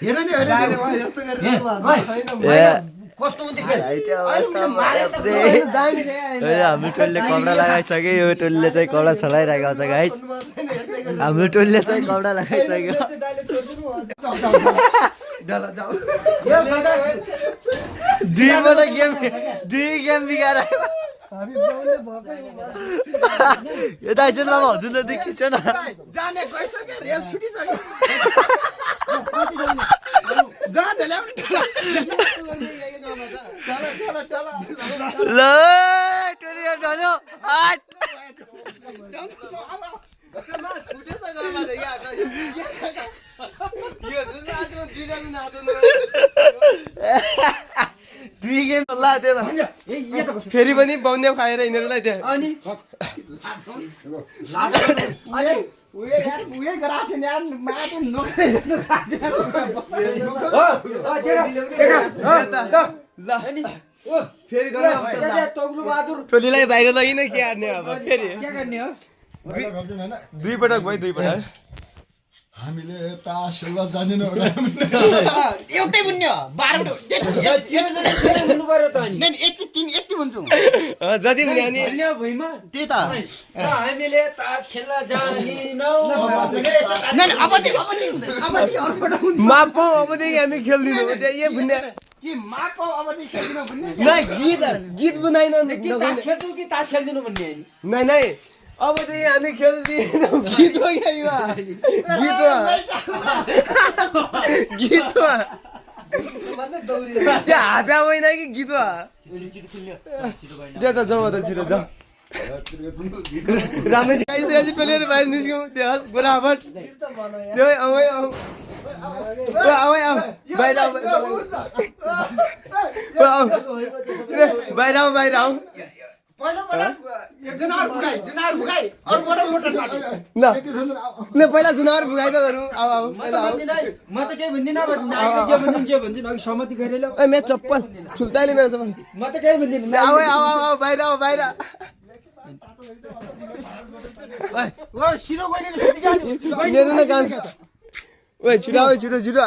हेर नि कस्तो हुन्थ्यो खेल हाम्रो टोलीले कपडा लगाइसक्यो यो टोलीले चाहिँ कपडा छलाइरहेको छ गाइस हाम्रो टोलीले चाहिँ कपडा लगाइसक्यो दुई गेम बिगाएर यो दाइसन बाबा हजुर त देखिन्छ न जाने गइसक्यो रेल छुटिसक्यो जा ढल्याउने ल टोली ढल्यो आठ दुई गेम फेरि पनि बाउन्ने खाएर यिनीहरूलाई त्यहाँ टोलीलाई बाहिर लगिन के हार्ने अब फेरि दुई पटक भयो दुई पटक हामीले तास खेल्न जानेनौँ एउटै बुन्यो 12 यति बुन्छौँ जति पनि अनि त्यही त हामीले तास खेल्न जानिनौँ माप अबदेखि हामी खेल्दिनौँ त्यही बुन्ने कि माप अबदेखि खेल्दिनौँ भन्ने गीत बुनाइन तास खेल्छौँ कि तास खेल्दिनौँ भन्ने नै नै अबदेखि हामी खेल्दिनौँ गीत हो गीत हो त्यो हाप्या होइन कि गीत हो त्यो त जाउँ त छिटो जाउँ राम्रै सिकाइसकेपछि टोलीहरू बाहिर निस्क्यौँ त्यो होस् बराबर त्यो आऊ बाहिर आऊ बाहिर आऊ ल पहिला जुनावर भुगाइ त गरौँ आऊ म त केही भन्दिनँ जे भन्छ सहमति गरेर ए मेरो चप्पल ठुल्ताले मेरो चप्पल म त केही भन्दिनँ आऊ बाहिर बाहिर सिरो गइले सिधै जानु मेरो न काम ओए छिटो छिटो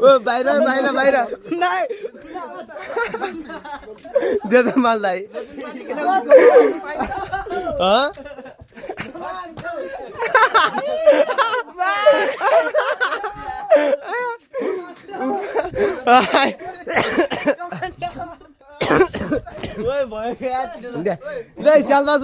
ओ बाहिर दे त माललाई सालबाज